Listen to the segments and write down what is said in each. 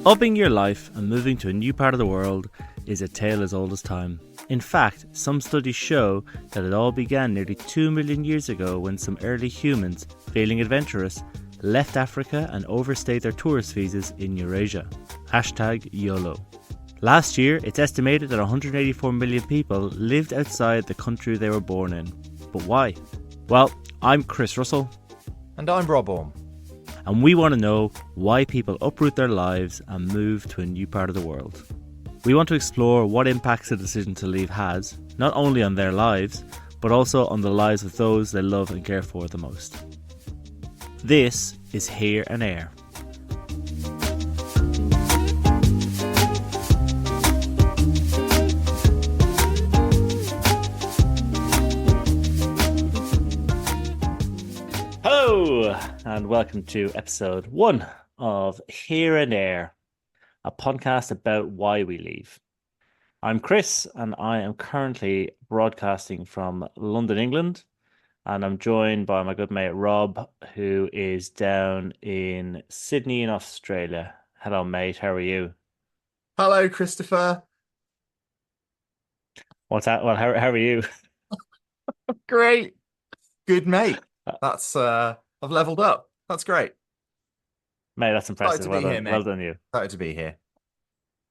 Upping your life and moving to a new part of the world is a tale as old as time. In fact, some studies show that it all began nearly 2 million years ago when some early humans, feeling adventurous, left Africa and overstayed their tourist visas in Eurasia. #YOLO. Last year, it's estimated that 184 million people lived outside the country they were born in. But why? Well, I'm Chris Russell. And I'm Rob Orme. And we want to know why people uproot their lives and move to a new part of the world. We want to explore what impacts the decision to leave has, not only on their lives, but also on the lives of those they love and care for the most. This is Here and Air. Hello, and welcome to episode 1 of Here and Air, a podcast about why we leave. I'm Chris, and I am currently broadcasting from London, England, and I'm joined by my good mate Rob, who is down in Sydney in Australia. Hello, mate. How are you? Hello, Christopher. What's that? Well, how are you? Great. Good, mate. That's I've leveled up. That's great. Mate, that's impressive. Excited to Well be done. here, mate. Well done, you. Excited to be here.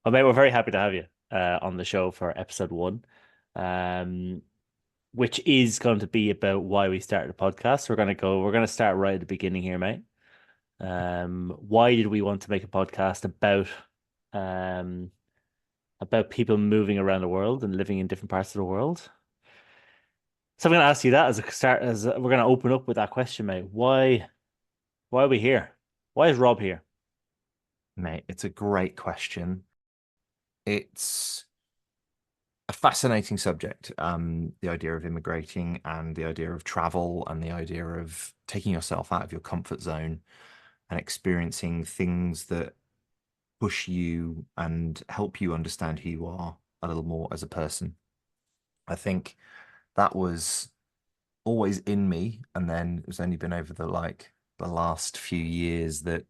Well, mate, we're very happy to have you on the show for episode 1. Which is going to be about why we started the podcast. We're going to start right at the beginning here, mate. Why did we want to make a podcast about people moving around the world and living in different parts of the world? So I'm going to ask you that as a start. We're going to open up with that question, mate. Why are we here? Why is Rob here? Mate, it's a great question. It's a fascinating subject. The idea of immigrating and the idea of travel and the idea of taking yourself out of your comfort zone and experiencing things that push you and help you understand who you are a little more as a person. I think that was always in me, and then it's only been over the last few years that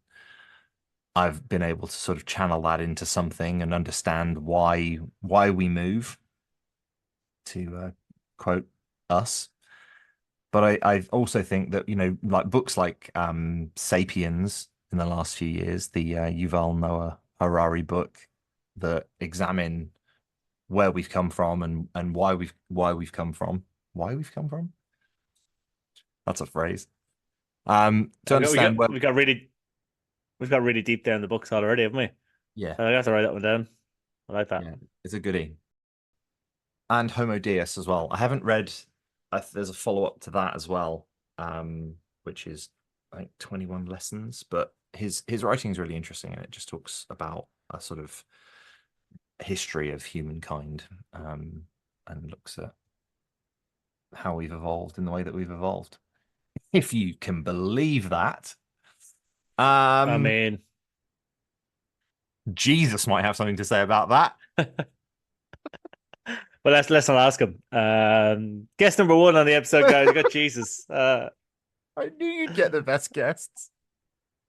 I've been able to sort of channel that into something and understand why we move, to quote us. But I also think that, like books like Sapiens in the last few years, the Yuval Noah Harari book, that examine where we've come from and why we've come from. Why we've come from? That's a phrase. To understand We've got really deep down the books already, haven't we? Yeah, I have to write that one down. I like that. yeah, it's a goodie. And Homo Deus as well. I haven't read. There's a follow-up to that as well, which is I think 21 lessons. But his writing is really interesting, and it just talks about a sort of history of humankind, and looks at how we've evolved in the way that we've evolved. If you can believe that. I mean, Jesus might have something to say about that. well, let's not ask him. Guest number 1 on the episode, guys. We got Jesus. I knew you'd get the best guests.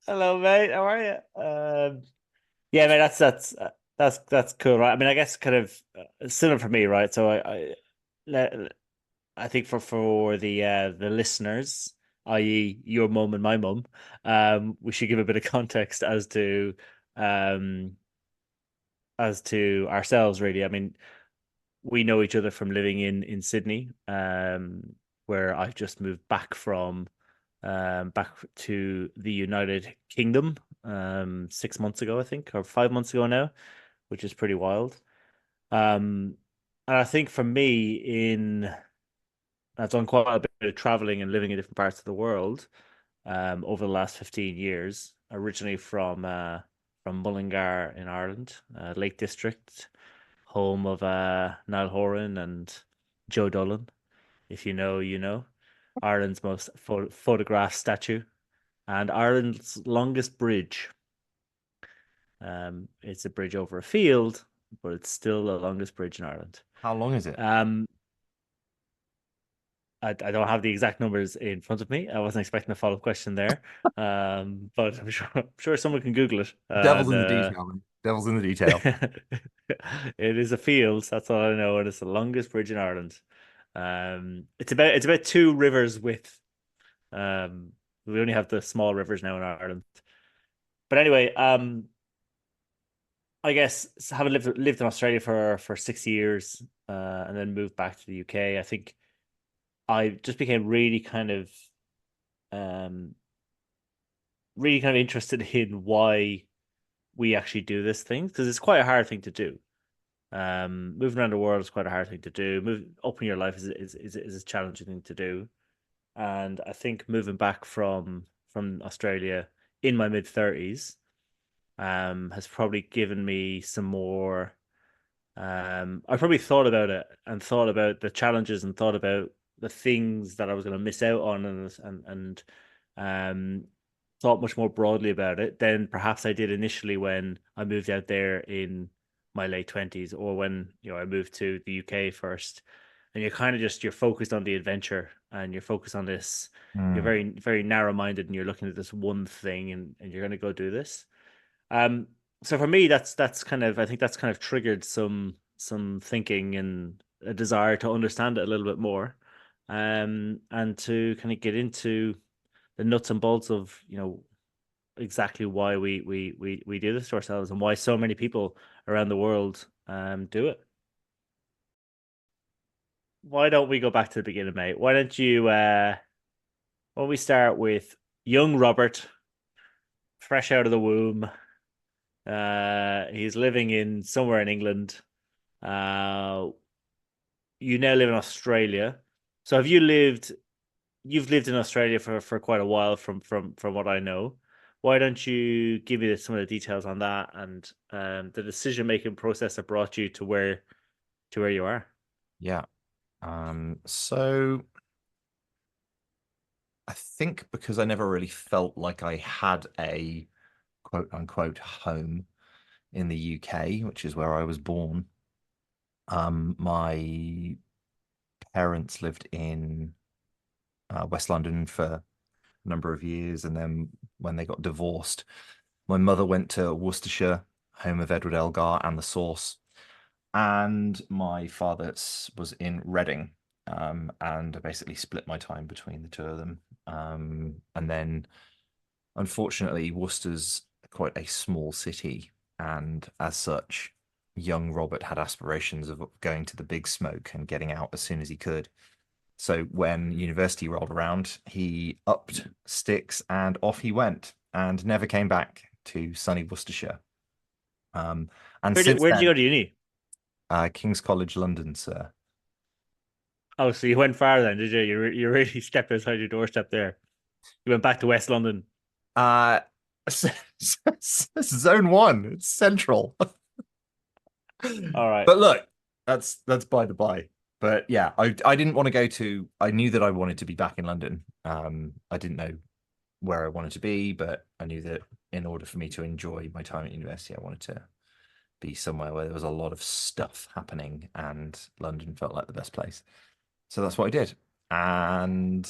Hello, mate. How are you? Yeah, mate. That's cool, right? I mean, I guess kind of similar for me, right? So I think for the listeners, i.e., your mum and my mum, we should give a bit of context as to ourselves, really. I mean, we know each other from living in Sydney, where I've just moved back from back to the United Kingdom 6 months ago, I think, or 5 months ago now, which is pretty wild. And I think for me, I've done quite a bit of traveling and living in different parts of the world over the last 15 years, originally from Mullingar in Ireland, Lake District, home of Niall Horan and Joe Dolan. If you know, you know. Ireland's most photographed statue and Ireland's longest bridge. It's a bridge over a field, but it's still the longest bridge in Ireland. How long is it? I don't have the exact numbers in front of me. I wasn't expecting a follow-up question there. But I'm sure someone can Google it. Devil's And in the detail, man. Devil's in the detail. it is a field, that's all I know, and it's the longest bridge in Ireland. It's about two rivers width. We only have the small rivers now in Ireland. But anyway, I guess having lived in Australia for 6 years, and then moved back to the UK, I think I just became um, really kind of interested in why we actually do this thing because it's quite a hard thing to do. Moving around the world is quite a hard thing to do. Opening your life is a challenging thing to do, and I think moving back from Australia in my mid 30s has probably given me some more. I probably thought about it and thought about the challenges and thought about the things that I was going to miss out on and um, thought much more broadly about it than perhaps I did initially when I moved out there in my late 20s or when I moved to the UK first. And you're kind of just you're focused on the adventure and you're focused on this. You're Mm, very narrow minded and you're looking at this one thing and you're going to go do this. Um, so for me, that's kind of I think that's kind of triggered some thinking and a desire to understand it a little bit more, and to kind of get into the nuts and bolts of exactly why we do this to ourselves and why so many people around the world do it. Why don't we go back to the beginning, mate? Why don't we start with young Robert, fresh out of the womb. He's living in somewhere in England. Uh, you now live in Australia. So you've lived in Australia for quite a while from what I know. Why don't you give me some of the details on that and the decision making process that brought you to where you are? yeah. So I think because I never really felt like I had a quote unquote home in the UK, which is where I was born. My parents lived in West London for a number of years, and then when they got divorced, my mother went to Worcestershire, home of Edward Elgar and the Source, and my father was in Reading, and I basically split my time between the two of them. And then, unfortunately, Worcester's quite a small city, and as such, young Robert had aspirations of going to the big smoke and getting out as soon as he could. So when university rolled around, he upped sticks and off he went and never came back to sunny Worcestershire. And since Where did you then, go to uni? King's College London, sir. Oh, so you went far then, did you? You really stepped outside your doorstep there. You went back to West London. Uh, Zone 1, it's central. All right. But look, that's by the by. But yeah, I didn't want to go to. I knew that I wanted to be back in London. I didn't know where I wanted to be, but I knew that in order for me to enjoy my time at university, I wanted to be somewhere where there was a lot of stuff happening, and London felt like the best place. So that's what I did. And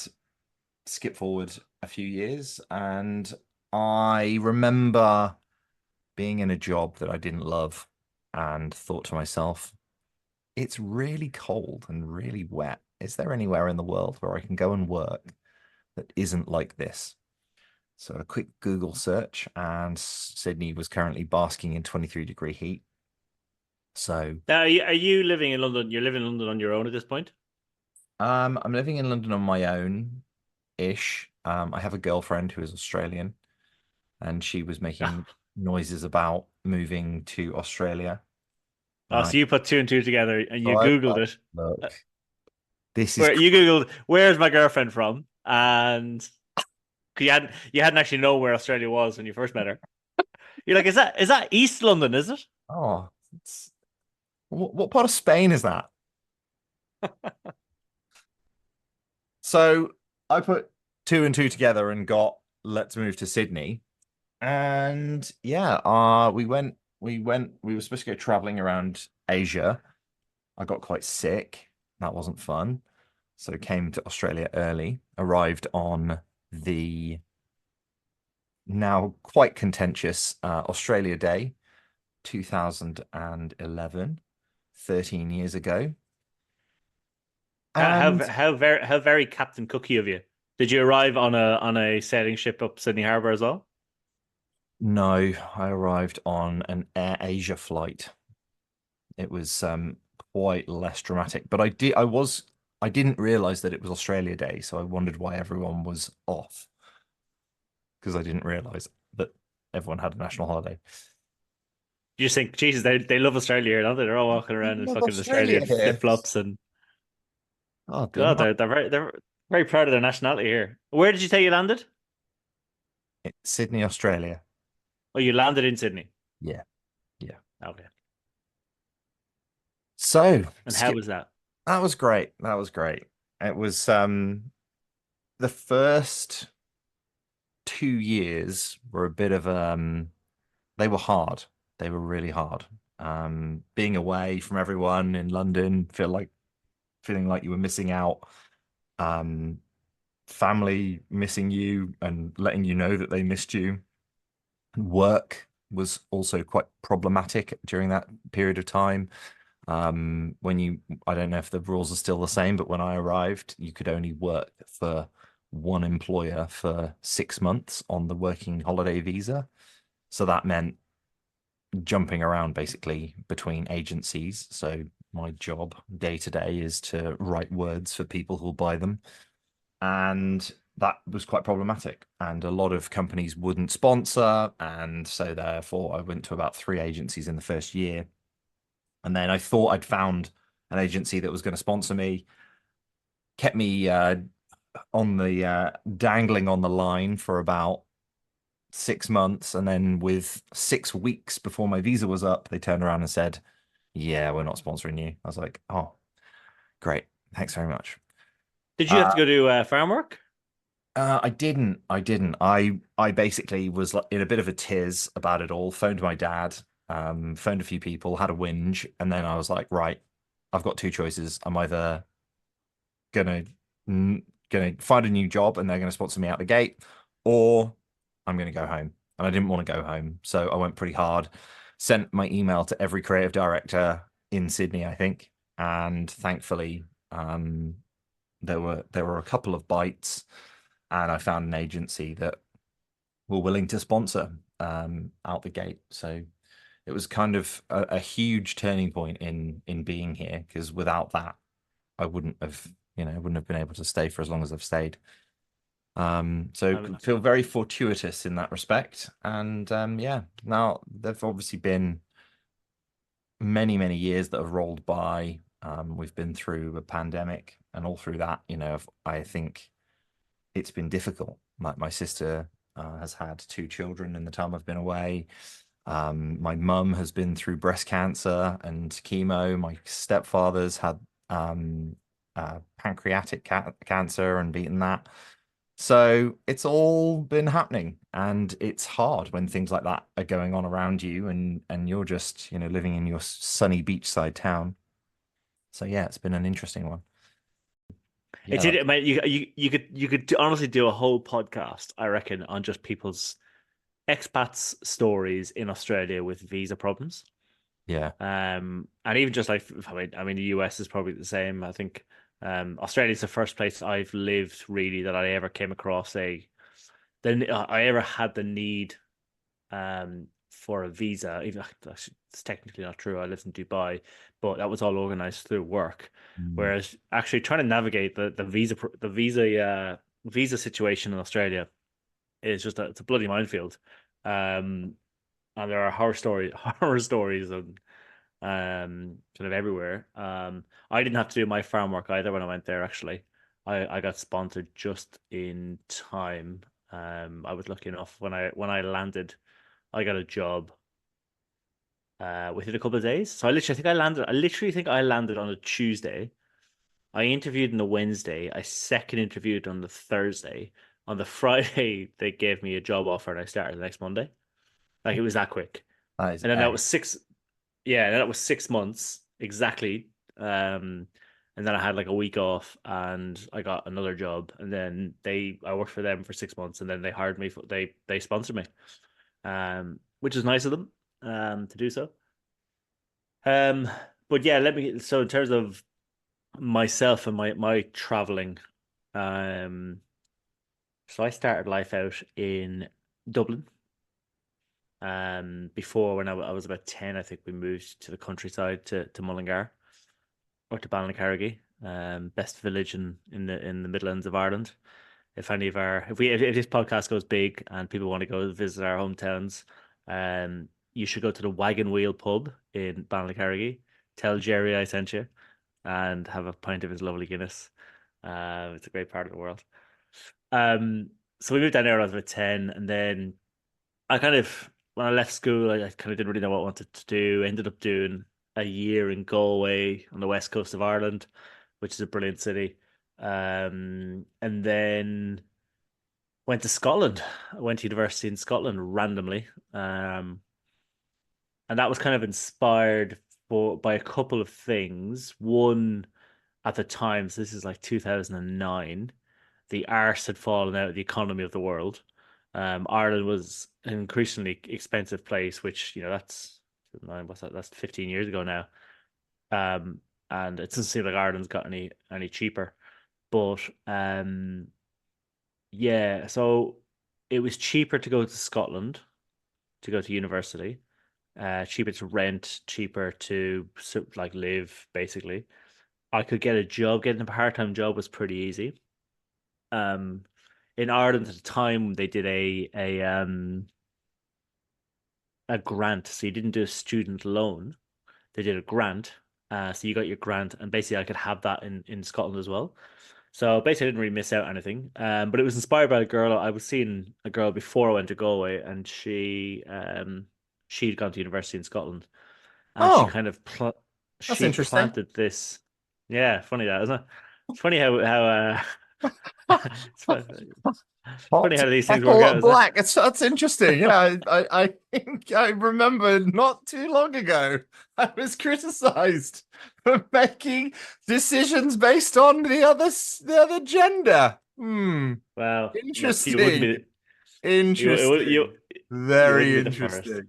skip forward a few years, and I remember being in a job that I didn't love and thought to myself, it's really cold and really wet. Is there anywhere in the world where I can go and work that isn't like this? So a quick Google search, and Sydney was currently basking in 23-degree heat. So Now, are you living in London? You're living in London on your own at this point? I'm living in London on my own ish. I have a girlfriend who is Australian, and she was making noises about moving to Australia. Oh, Uh, so you put two and two together and so you I was Googled like, it. Uh, look, this is Where you Googled where's my girlfriend from? And 'cause you hadn't actually known where Australia was when you first met her. You're like, is that East London, is it? oh, what part of Spain is that? So I put two and two together and got let's move to Sydney. And yeah, we were supposed to go traveling around Asia. I got quite sick. That wasn't fun. So came to Australia early, arrived on the now quite contentious Australia Day 2011, 13 years ago. And How very Captain Cookie of you. Did you arrive on a sailing ship up Sydney Harbour as well? no, I arrived on an Air Asia flight. It was quite less dramatic, but I didn't realize that it was Australia Day, so I wondered why everyone was off because I didn't realize that everyone had a national holiday. You just think, Jesus, they love Australia here, don't they? They're all walking I around in love fucking Australia Australian here. flip-flops and Oh, the God, amount they're very proud of their nationality here. Where did you say you landed? Sydney, Australia. Oh, you landed in Sydney. Yeah, yeah. Okay. So, And how skip. was that? That was great. That was great. It was the first 2 years were a bit of they were hard. They were really hard. Being away from everyone in London, feeling like you were missing out. Um, family missing you and letting you know that they missed you. Work was also quite problematic during that period of time. When you, I don't know if the rules are still the same, but when I arrived, you could only work for one employer for 6 months on the working holiday visa. So that meant jumping around basically between agencies. So my job day to day is to write words for people who'll buy them. And that was quite problematic. And a lot of companies wouldn't sponsor. And so therefore I went to about 3 agencies in the first year. And then I thought I'd found an agency that was going to sponsor me, kept me on the dangling on the line for about 6 months. And then with 6 weeks before my visa was up, they turned around and said, yeah, we're not sponsoring you. I was like, oh, great. Thanks very much. Did you have Uh, to go to farm work? I didn't. I didn't. I basically was like in a bit of a tiz about it all. Phoned my dad, phoned a few people, had a whinge, and then I was like, right, I've got two choices. I'm either gonna gonna find a new job and they're gonna sponsor me out the gate, or I'm gonna go home. And I didn't want to go home, so I went pretty hard. Sent my email to every creative director in Sydney, I think, and thankfully, there were a couple of bites, and I found an agency that were willing to sponsor out the gate. So it was kind of a huge turning point in being here because without that, I wouldn't have, wouldn't have been able to stay for as long as I've stayed. So I mean, feel very fortuitous in that respect. And yeah, now there've obviously been many, many years that have rolled by. We've been through a pandemic, and all through that, I think it's been difficult. Like my sister has had two children in the time I've been away. My mum has been through breast cancer and chemo. My stepfather's had pancreatic cancer and beaten that. So it's all been happening, and it's hard when things like that are going on around you, and you're just living in your sunny beachside town. So yeah, it's been an interesting one. it's Yeah, it, mate. You could honestly do a whole podcast, I reckon, on just people's expats' stories in Australia with visa problems. yeah. And even just like I mean, the US is probably the same. I think Australia's the first place I've lived really that I ever came across then I ever had the need for a visa. Even it's technically not true. I lived in Dubai, but that was all organized through work. Mm. Whereas actually trying to navigate the visa situation in Australia is just it's a bloody minefield. Um, and there are horror stories and kind of everywhere. I didn't have to do my farm work either when I went there. Actually, I got sponsored just in time. I was lucky enough when I landed, I got a job within a couple of days. So I literally think I landed on a Tuesday. I interviewed on the Wednesday. I second interviewed on the Thursday. On the Friday, they gave me a job offer and I started the next Monday. Like it was that quick. That is And then that a was 6 Yeah, that was 6 months exactly. Um, and then I had like a week off, and I got another job, and then I worked for them for 6 months, and then they hired me they sponsored me, which is nice of them, to do so. Um, but yeah, so in terms of myself and my traveling, um, so I started life out in Dublin. Before when I was about 10, I think we moved to the countryside to Mullingar or to Ballincarrigy, best village in the Midlands of Ireland. If any of our if this podcast goes big and people want to go visit our hometowns, you should go to the Wagon Wheel pub in Ballincarrigy. Tell Jerry I sent you, and have a pint of his lovely Guinness. It's a great part of the world. Um, so we moved down there when I was about 10, and then I kind of when I left school, I kind of didn't really know what I wanted to do. I ended up doing a year in Galway on the west coast of Ireland, which is a brilliant city. And then went to Scotland. I went to university in Scotland randomly. And that was kind of inspired by a couple of things. One, at the time, so this is like 2009, the arse had fallen out of the economy of the world. Ireland was an increasingly expensive place, which, what's that? That's 15 years ago now. Um, and it doesn't seem like Ireland's got any cheaper. But yeah, so it was cheaper to go to Scotland to go to university. Cheaper to rent, cheaper to like live, basically. I could get a job. Getting a part-time job was pretty easy. Um, in Ireland at the time, they did a grant, so you didn't do a student loan. They did a grant, so you got your grant, and basically I could have that in Scotland as well. So basically, I didn't really miss out anything. But it was inspired by a girl. I was seeing a girl before I went to Galway, and she'd gone to university in Scotland, and she Oh, kind of that's she interesting. planted this. Yeah, funny that, isn't it? It's funny how it's funny Hot how these things work kettle out, isn't it? black. That's interesting. Yeah, I think I remember not too long ago I was criticized for making decisions based on the other gender. Well, look, Interesting. you Interesting. wouldn't Very be the first. interesting.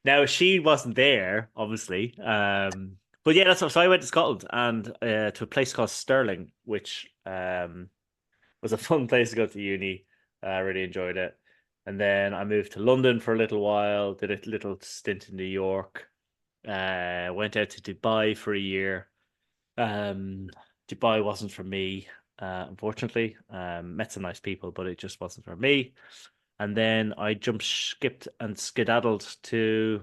Now she wasn't there, obviously. But yeah, so I went to Scotland and to a place called Stirling, which was a fun place to go to uni. I really enjoyed it. And then I moved to London for a little while, did a little stint in New York, went out to Dubai for a year. Um, Dubai wasn't for me, unfortunately. Met some nice people, but it just wasn't for me. And then I jumped, skipped, and skedaddled to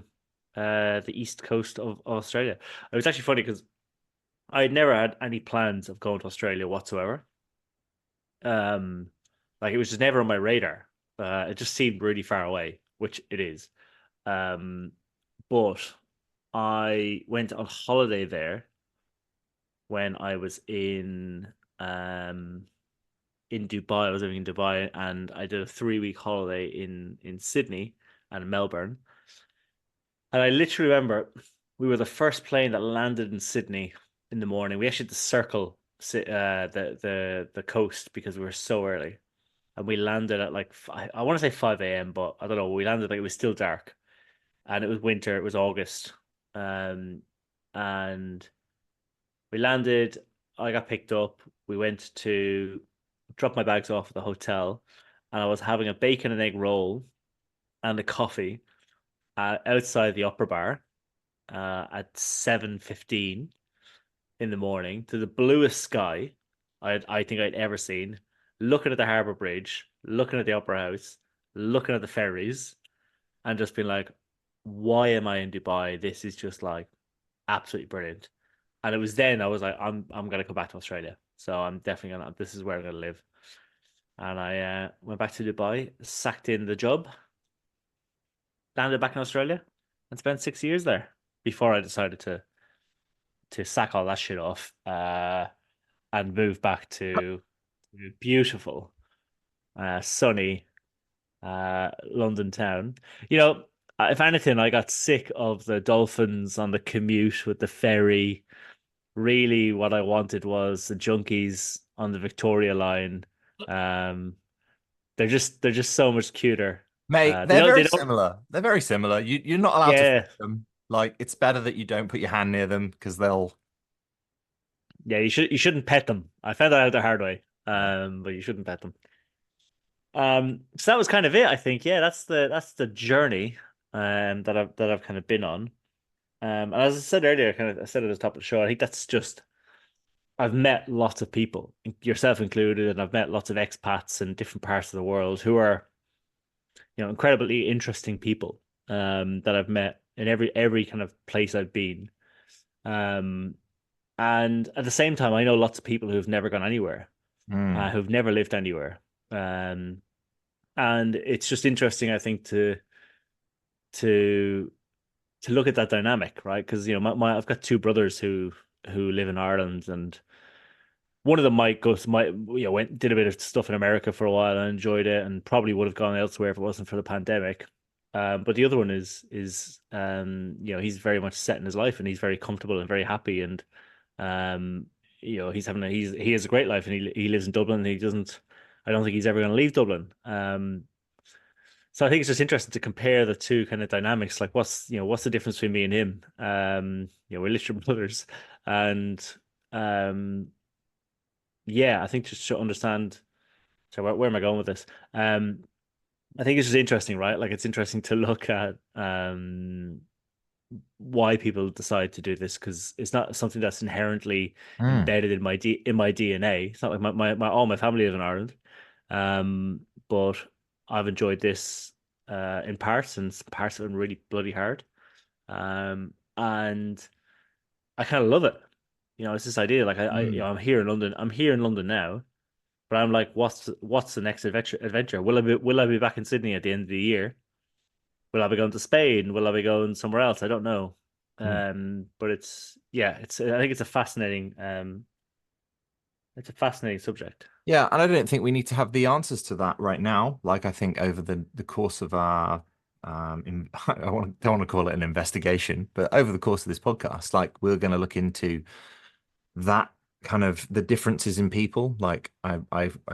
the east coast of Australia. It was actually funny because I had never had any plans of going to Australia whatsoever. Um, like it was just never on my radar. It just seemed really far away, which it is. Um, but I went on holiday there when I was in Dubai. I was living in Dubai, and I did a 3 week holiday in Sydney and Melbourne. And I literally remember we were the first plane that landed in Sydney in the morning. We actually had to circle the coast because we were so early, and we landed at like I want to say 5 a.m., but I don't know. We landed like it was still dark, and it was winter. It was August, and we landed. I got picked up. We went to drop my bags off at the hotel, and I was having a bacon and egg roll and a coffee outside the upper bar at 7:15 in the morning to the bluest sky I think I'd ever seen. Looking at the Harbour Bridge, looking at the Opera House, looking at the ferries, and just being like, "Why am I in Dubai? This is just like absolutely brilliant." And it was then I was like, "I'm gonna come back to Australia, so I'm definitely gonna. This is where I'm gonna live." And I went back to Dubai, sacked in the job, landed back in Australia, and spent 6 years there before I decided to sack all that shit off and move back to beautiful, sunny London town. You know, if anything, I got sick of the dolphins on the commute with the ferry really what I wanted was the junkies on the Victoria line. Um, they're just so much cuter. Mate, They they're don't very they don't similar. They're very similar. You're not allowed to yeah fuck them. Like, it's better that you don't put your hand near them because they'll. yeah you shouldn't pet them. I found that out the hard way. Yeah. But you shouldn't pet them. So that was kind of it, I think. Yeah, that's the journey that I've kind of been on. And as I said earlier, kind of I said at the top of the show, I think that's just I've met lots of people, yourself included, and I've met lots of expats in different parts of the world who are, incredibly interesting people that I've met in every kind of place I've been. Um, and at the same time, I know lots of people who've never gone anywhere, Mm. who've never lived anywhere. Um, and it's just interesting, I think, to to look at that dynamic, right? Because I've got two brothers who live in Ireland, and one of them went did a bit of stuff in America for a while and enjoyed it, and probably would have gone elsewhere if it wasn't for the pandemic. But the other one is he's very much set in his life, and he's very comfortable and very happy, and um he has a great life, and he lives in Dublin, and he doesn't. I don't think he's ever going to leave Dublin. So I think it's just interesting to compare the two kind of dynamics. Like, what's the difference between me and him? We're literally brothers, and um, yeah, I think just to understand. So where am I going with this? I think it's just interesting, right? Like, it's interesting to look at why people decide to do this, because it's not something that's inherently Mm. embedded in my DNA. It's not like all my family live in Ireland, but I've enjoyed this in parts, and some parts have been really bloody hard. And I kind of love it. It's this idea, like Mm. I'm here in London. I'm here in London now, but I'm like, what's the next adventure? Will I be back in Sydney at the end of the year? Will I be going to Spain? Will I be going somewhere else? I don't know. Mm. But I think it's a fascinating subject. Yeah, and I don't think we need to have the answers to that right now. Like, I think over the course of our don't want to call it an investigation, but over the course of this podcast, like, we're going to look into that kind of the differences in people. Like, I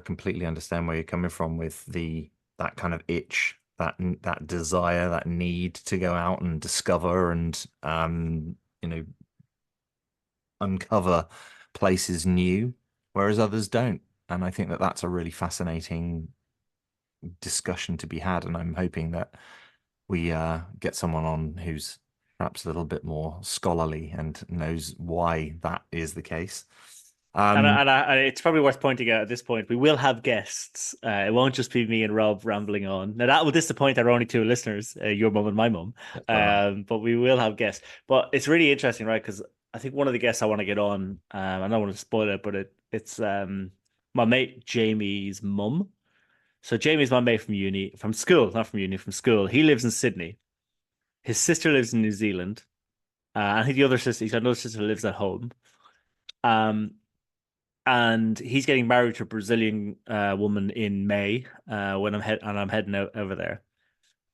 completely understand where you're coming from with the that kind of itch, that desire, that need to go out and discover and uncover places new, whereas others don't. And I think that that's a really fascinating discussion to be had. And I'm hoping that we get someone on who's perhaps a little bit more scholarly and knows why that is the case. Um, And it's probably worth pointing out at this point, we will have guests. It won't just be me and Rob rambling on. Now, that will disappoint our only two listeners, your mum and my mum. That's fair enough. But we will have guests. But it's really interesting, right? Because I think one of the guests I want to get on, I don't want to spoil it, but it's my mate Jamie's mum. So Jamie's my mate from uni, from school, not from uni, from school. He lives in Sydney. His sister lives in New Zealand. I think he's got another sister who lives at home. Um, and he's getting married to a Brazilian woman in May and I'm heading out over there.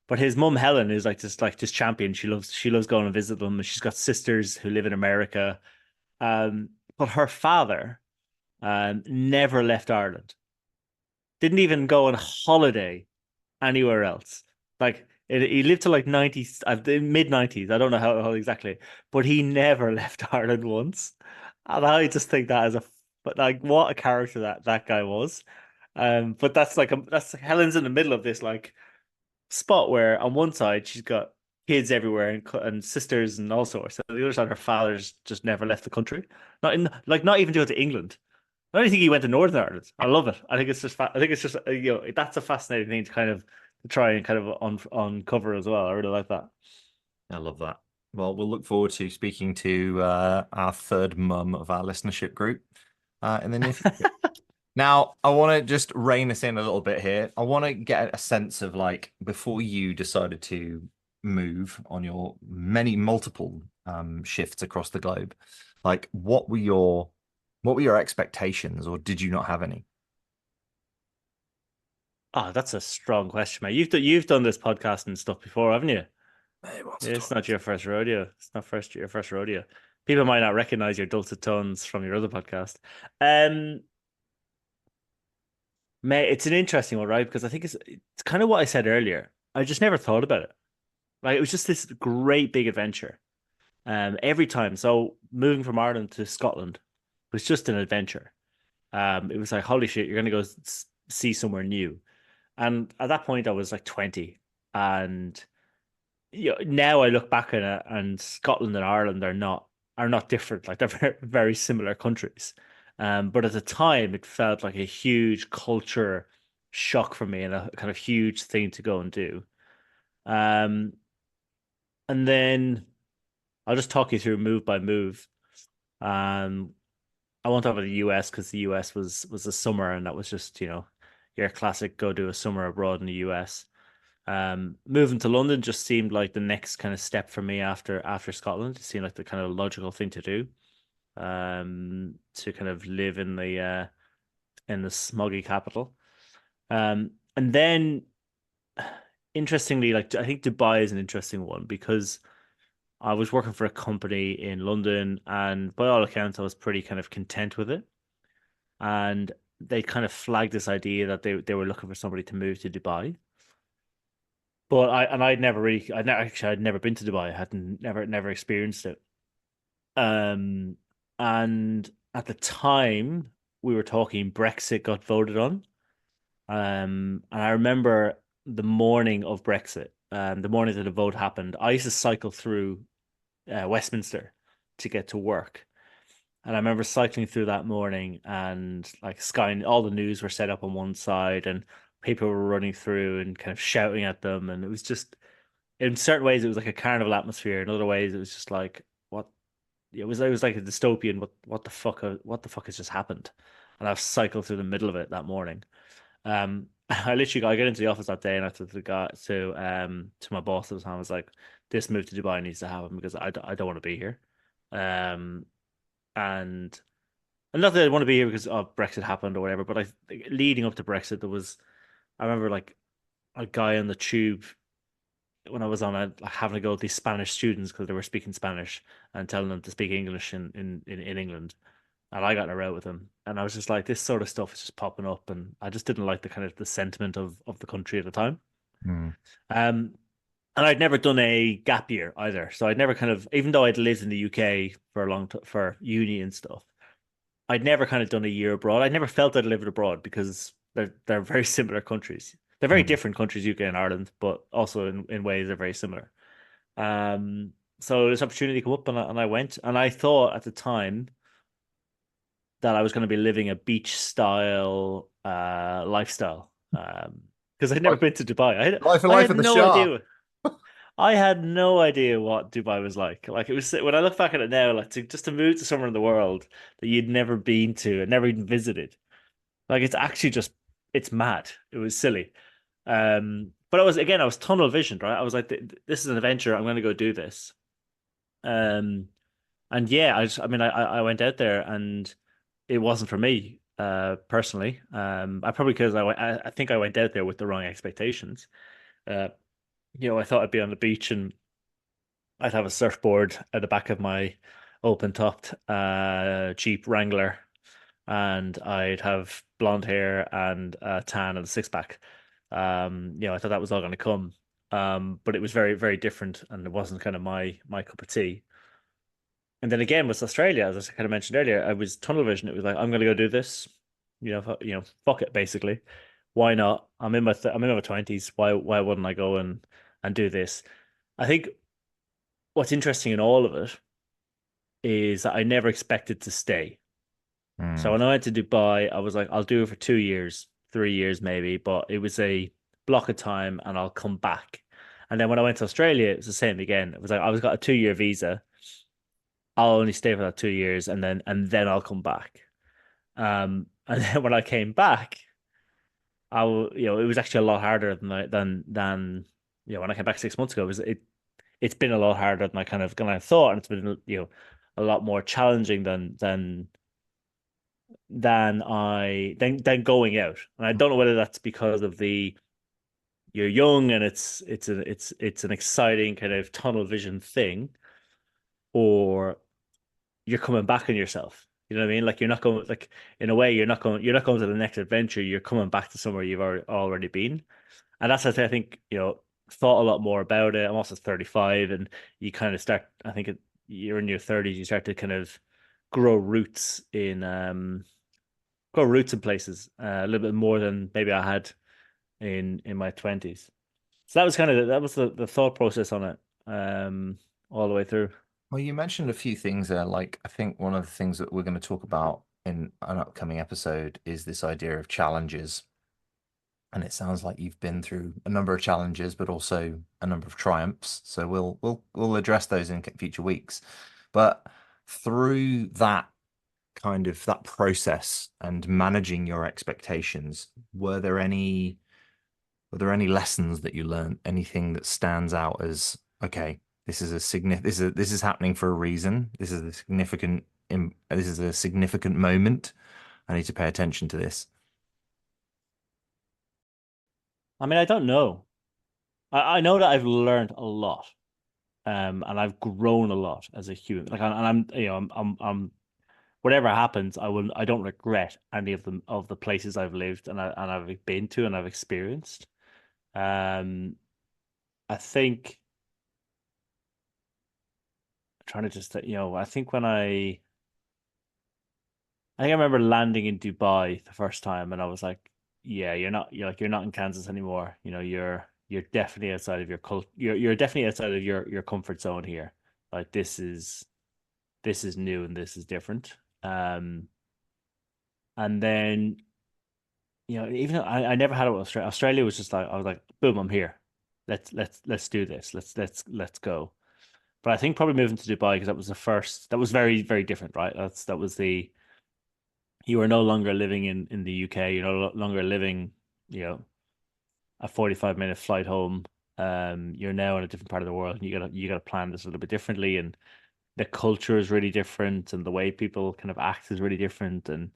But his mum Helen is like this champion. She loves going and visit them. She's got sisters who live in America. But her father never left Ireland. Didn't even go on holiday anywhere else. He lived to like 90, mid 90s. I don't know how exactly, but he never left Ireland once. And I just think that is but like, what a character that guy was. But that's Helen's in the middle of this like spot where on one side she's got kids everywhere and sisters and all sorts. And on the other side, her father's just never left the country. Not even to go to England. I don't think he went to Northern Ireland. I love it. I think it's just that's a fascinating thing to try and kind of uncover as well. I really like that. I love that. Well, we'll look forward to speaking to our third mum of our listenership group in the near future. Now, I want to just rein us in a little bit here. I want to get a sense of, like, before you decided to move on your many multiple shifts across the globe, like, what were your expectations, or did you not have any? Oh, that's a strong question, mate. You've done this podcast and stuff before, haven't you? Maybe once or It's not twice. your first rodeo. It's not your first rodeo. People might not recognize your dulcet tones from your other podcast. Um, Mate, it's an interesting one, right? Because I think it's kind of what I said earlier. I just never thought about it. Like it was just this great big adventure. Every time. So moving from Ireland to Scotland was just an adventure. It was like, holy shit, you're gonna go see somewhere new. And at that point, I was like 20, and now I look back at it, and Scotland and Ireland are not different. Like they're very, very similar countries. But at the time, it felt like a huge culture shock for me and a kind of huge thing to go and do. Um, and then I'll just talk you through move by move. Um, I won't talk about the US because the US was a summer, and that was just, your classic go do a summer abroad in the US. Moving to London just seemed like the next kind of step for me after Scotland. It seemed like the kind of logical thing to do. To kind of live in the smoggy capital. And then interestingly, like I think Dubai is an interesting one because I was working for a company in London, and by all accounts, I was pretty kind of content with it. And they kind of flagged this idea that they were looking for somebody to move to Dubai. But I'd never really, I'd never been to Dubai. I hadn't never experienced it. Um, and at the time we were talking, Brexit got voted on. And I remember the morning of Brexit, the morning that the vote happened, I used to cycle through Westminster to get to work. And I remember cycling through that morning, and like Sky, all the news were set up on one side, and people were running through and kind of shouting at them. And it was just, in certain ways, it was like a carnival atmosphere. In other ways, it was just like, what? It was like a dystopian. What the fuck has just happened? And I've cycled through the middle of it that morning. I get into the office that day, and I said to the guy, to my boss at the time, I was like, "This move to Dubai needs to happen because I don't want to be here." Um, and and not that I want to be here because Brexit happened or whatever, but leading up to Brexit, I remember like a guy on the tube when I was on it, like, having to go with these Spanish students because they were speaking Spanish and telling them to speak English in England. And I got in a row with him. And I was just like, this sort of stuff is just popping up. And I just didn't like the kind of the sentiment of the country at the time. Mm, Um, and I'd never done a gap year either. So I'd never kind of, even though I'd lived in the UK for a long time for uni and stuff, I'd never kind of done a year abroad. I never felt I'd lived abroad because they're very similar countries. They're very mm, different countries, UK and Ireland, but also in ways they're very similar. So this opportunity came up, and I went, and I thought at the time that I was going to be living a beach style lifestyle. Because I'd never Life, been to Dubai. life, I life had of the no Shah. idea. I had no idea what Dubai was like. Like it was when I look back at it now, like just to move to somewhere in the world that you'd never been to and never even visited. Like it's actually just it's mad. It was silly. But I was tunnel visioned, right? I was like, This is an adventure. I'm going to go do this." Um, and yeah, I mean, I went out there, and it wasn't for me, personally. I probably because I think I went out there with the wrong expectations. Uh, I thought I'd be on the beach, and I'd have a surfboard at the back of my open-topped Jeep Wrangler, and I'd have blonde hair and a tan and a six pack. I thought that was all going to come. But it was very, very different, and it wasn't kind of my cup of tea. And then again with Australia, as I kind of mentioned earlier, I was tunnel vision. It was like, I'm going to go do this. Fuck it, basically. Why not? I'm in my 20s. Why wouldn't I go and do this? I think what's interesting in all of it is that I never expected to stay. So Mm, when I went to Dubai, I was like, I'll do it for 2 years, 3 years maybe, but it was a block of time, and I'll come back. And then when I went to Australia, it was the same again. It was like I was got a 2 year visa. I'll only stay for that 2 years, and then I'll come back. And then when I came back, it was actually a lot harder than when I came back 6 months ago. It's been a lot harder than I kind of thought, and it's been a lot more challenging than going out. And I don't know whether that's because of the you're young, and it's an exciting kind of tunnel vision thing, or you're coming back on yourself. You know what I mean? Like you're not going like in a way you're not going to the next adventure. You're coming back to somewhere you've already been. And that's what I think, thought a lot more about it. I'm also 35 and you kind of start, I think you're in your 30s, you start to kind of grow roots in places a little bit more than maybe I had in my 20s. So that was the thought process on it all the way through. Well, you mentioned a few things there. Like, I think one of the things that we're going to talk about in an upcoming episode is this idea of challenges. And it sounds like you've been through a number of challenges, but also a number of triumphs. So we'll address those in future weeks. But through that process and managing your expectations, were there any lessons that you learned? Anything that stands out as, okay, this is happening for a reason. This is a significant moment. I need to pay attention to this. I mean, I don't know. I know that I've learned a lot, and I've grown a lot as a human. Like, and whatever happens, I don't regret any of the places I've lived and I've been to and I've experienced. Um, I think trying to just, I think I think I remember landing in Dubai the first time, and I was like, "Yeah, you're not in Kansas anymore. You're definitely outside of your you're definitely outside of your comfort zone here. Like this is new and this is different." And then even though I never had it with Australia. Australia was just like I was like, "Boom, I'm here. Let's do this. Let's go." But I think probably moving to Dubai because that was the first. That was very very different, right? That was the you are no longer living in the UK. You're no longer living, you know, a 45-minute flight home. You're now in a different part of the world. And you gotta plan this a little bit differently, and the culture is really different, and the way people kind of act is really different, and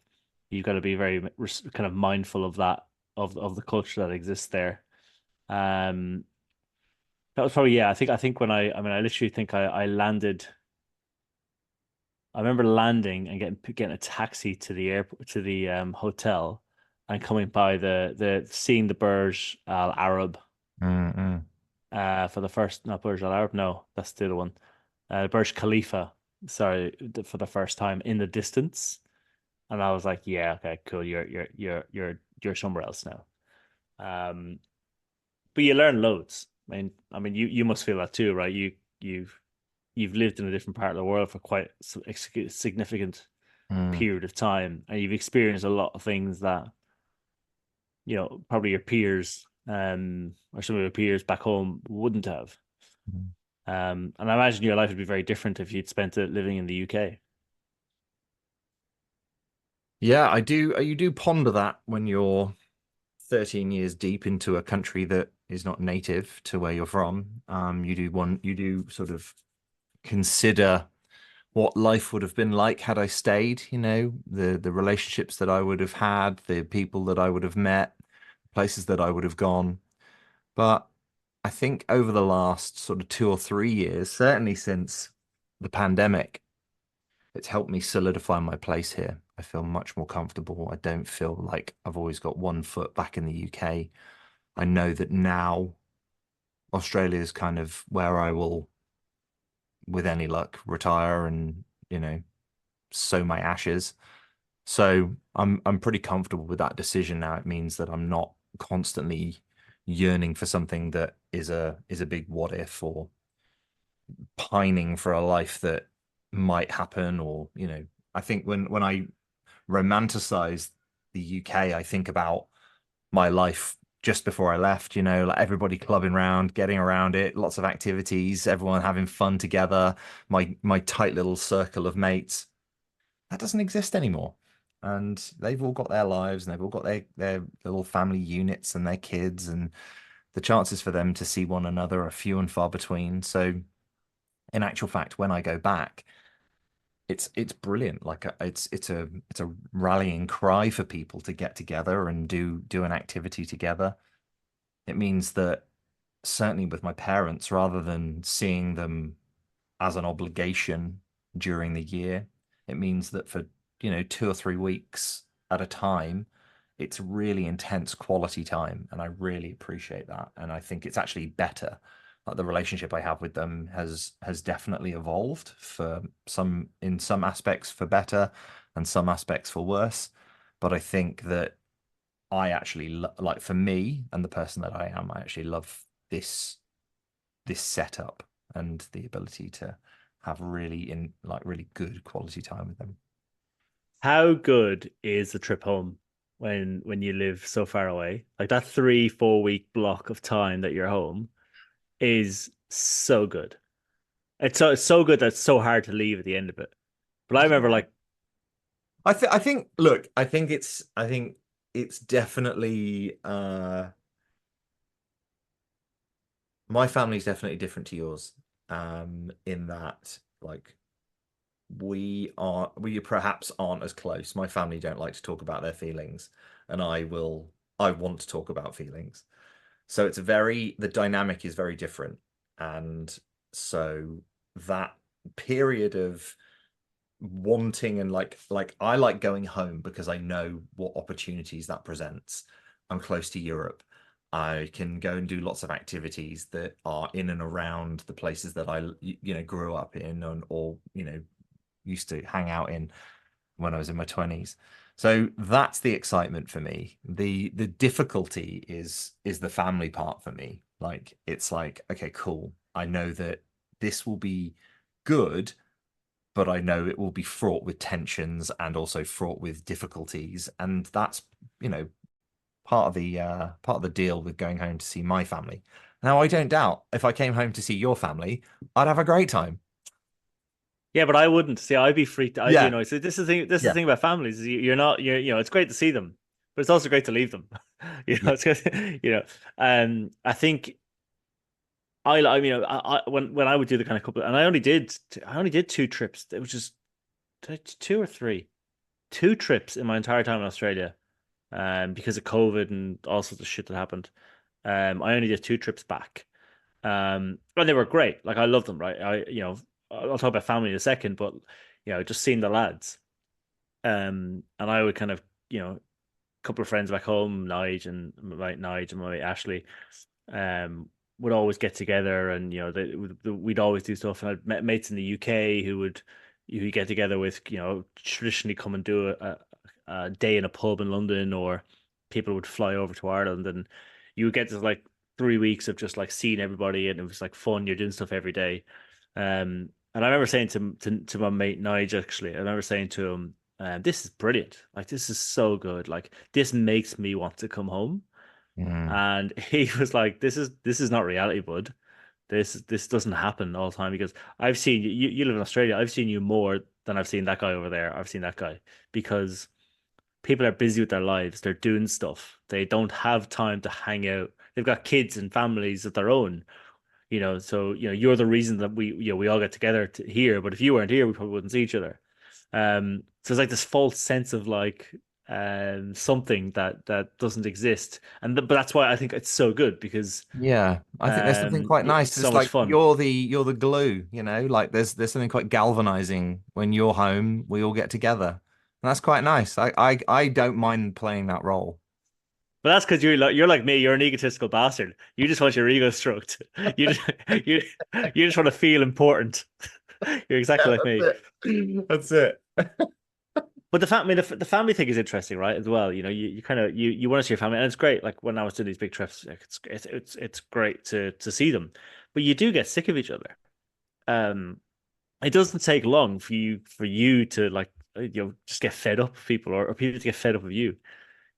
you've got to be very kind of mindful of that of the culture that exists there. Um, that was probably yeah. I think when I mean I literally think I landed. I remember landing and getting a taxi to the airport to the hotel and coming by the seeing the Burj Al Arab Mm-mm. for the first not Burj Al Arab, no, that's the other one. Burj Khalifa, sorry, for the first time in the distance. And I was like, yeah, okay, cool. You're somewhere else now. Um, but you learn loads. I mean, you must feel that too, right? You've you've lived in a different part of the world for quite a significant Mm. period of time, and you've experienced a lot of things that probably your peers or some of your peers back home wouldn't have. And I imagine your life would be very different if you'd spent it living in the UK. Yeah, I do. You do ponder that when you're 13 years deep into a country that is not native to where you're from. You do sort of consider what life would have been like had I stayed, the relationships that I would have had, the people that I would have met, places that I would have gone. But I think over the last sort of 2 or 3 years, certainly since the pandemic, it's helped me solidify my place here. I feel much more comfortable. I don't feel like I've always got one foot back in the UK. I know that now Australia is kind of where I will, with any luck, retire and, sow my ashes. So I'm pretty comfortable with that decision now. It means that I'm not constantly yearning for something that is a big what if, or pining for a life that might happen, or I think when I romanticize the UK, I think about my life just before I left, like everybody clubbing around, getting around it, lots of activities, everyone having fun together, my tight little circle of mates. That doesn't exist anymore. And they've all got their lives and they've all got their little family units and their kids, and the chances for them to see one another are few and far between. So in actual fact, when I go back, it's brilliant. Like it's a rallying cry for people to get together and do an activity together. It means that certainly with my parents, rather than seeing them as an obligation during the year, It means that for, 2 or 3 weeks at a time, it's really intense quality time. And I really appreciate that. And I think it's actually better. Like the relationship I have with them has definitely evolved for some in some aspects for better and some aspects for worse. But I think that I actually like for me and the person that I am, I actually love this setup and the ability to have really good quality time with them. How good is the trip home when you live so far away? Like that 3, 4 week block of time that you're home is so good. It's so good that it's so hard to leave at the end of it. But I remember Yeah. like I think look, I think it's definitely my family's definitely different to yours. In that like we perhaps aren't as close. My family don't like to talk about their feelings, and I want to talk about feelings. So the dynamic is very different. And so that period of wanting and like I like going home because I know what opportunities that presents. I'm close to Europe. I can go and do lots of activities that are in and around the places that I grew up in or used to hang out in when I was in my 20s. So that's the excitement for me. The difficulty is the family part for me. Like it's like, okay, cool. I know that this will be good, but I know it will be fraught with tensions and also fraught with difficulties. And that's, you know, part of the deal with going home to see my family. Now, I don't doubt if I came home to see your family, I'd have a great time. yeah, but I wouldn't. See, I'd be freaked. Yeah, So this is the thing. This is the yeah, thing about families. You're not. It's great to see them, but it's also great to leave them. yeah. It's good. I think when I would do the kind of couple, and I only did 2 trips. It was just 2 or 3, 2 trips in my entire time in Australia. Because of COVID and all sorts of shit that happened. I only did 2 trips back. And they were great. Like I love them, right? I'll talk about family in a second, but just seeing the lads. And I would kind of, couple of friends back home, Nige and my mate Ashley, um, would always get together, and we'd always do stuff. And I'd met mates in the UK who get together with, traditionally come and do a day in a pub in London, or people would fly over to Ireland, and you would get this like 3 weeks of just like seeing everybody, and it was like fun. You're doing stuff every day. And I remember saying to my mate Nige, actually, I remember saying to him, this is brilliant. Like this is so good. Like this makes me want to come home. Mm, And he was like, "This is not reality, bud. This doesn't happen all the time because I've seen you. You live in Australia. I've seen you more than I've seen that guy over there. I've seen that guy because people are busy with their lives. They're doing stuff. They don't have time to hang out. They've got kids and families of their own. So you're the reason that we all get together here. But if you weren't here, we probably wouldn't see each other. So it's like this false sense of like something that doesn't exist, but that's why I think it's so good because yeah, I think there's something quite nice. it's so It's much like fun. you're the glue, like there's something quite galvanizing when you're home, we all get together. And that's quite nice. I don't mind playing that role. But that's because you're like me. You're an egotistical bastard. You just want your ego stroked. You just you you just want to feel important. You're exactly Yeah, like me. that's it. That's it. But the family thing is interesting, right? As well, you kind of you want to see your family, and it's great. Like when I was doing these big trips, like, it's great to see them, but you do get sick of each other. Um, it doesn't take long for you to like just get fed up of people, or people to get fed up of you.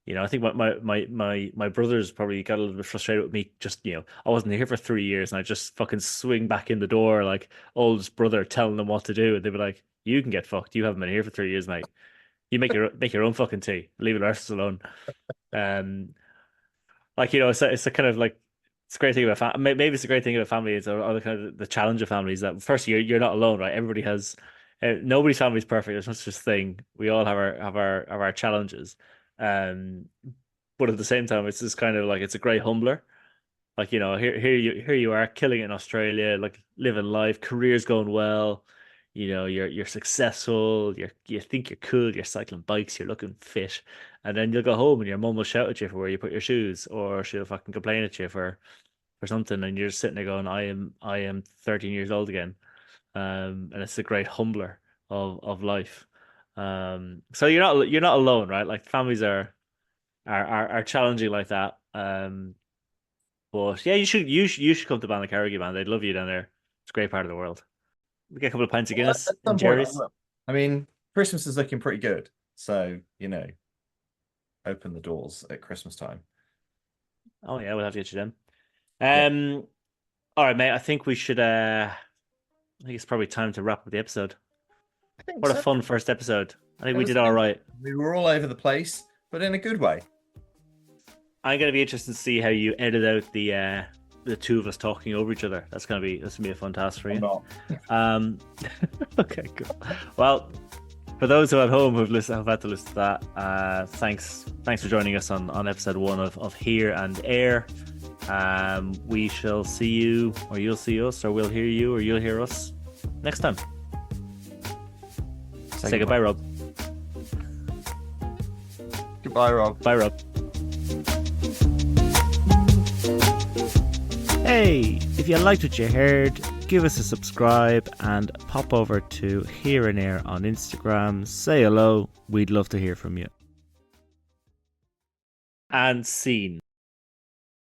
I think my brothers probably got a little bit frustrated with me. Just I wasn't here for 3 years, and I just fucking swing back in the door like oldest brother telling them what to do, and they'd be like, "You can get fucked. You haven't been here for 3 years, mate." You make your own fucking tea. Leave the rest alone. Um, it's a kind of like it's a great thing about maybe it's a great thing about family is or the kind of the challenge of families that first you're not alone, right? Everybody has nobody's family is perfect. There's no such thing. We all have our challenges. Um, but at the same time, it's just kind of like it's a great humbler. Like here you are killing it in Australia, like living life, career's going well. you're successful, you think you're cool, you're cycling bikes, you're looking fit, and then you'll go home and your mum will shout at you for where you put your shoes, or she'll fucking complain at you for something, and you're just sitting there going, I am 13 years old again. And it's a great humbler of life. So you're not alone, right? Like families are challenging like that. But yeah, you should come to Ballincarrigy, man. They'd love you down there. It's a great part of the world. We get a couple of pints of Well, Guinness at and some point, I Jerry's. will. I mean, Christmas is looking pretty good. So, open the doors at Christmas time. Oh yeah, we'll have to get you then. Yeah, All right, mate. I think it's probably time to wrap up the episode. I think What a so. fun first episode. I think It we was did all good. right. We were all over the place, but in a good way. I'm gonna be interested to see how you edit out the two of us talking over each other. That's gonna be a fun task for I'm you. not. Um, okay, cool. Well, for those who are at home who've had to listen to that, thanks for joining us on episode one of Here and Air. We shall see you, or you'll see us, or we'll hear you, or you'll hear us next time. Say goodbye, Rob. Goodbye, Rob. Bye, Rob. Hey, if you liked what you heard, give us a subscribe and pop over to Here and Air on Instagram. Say hello. We'd love to hear from you. And scene.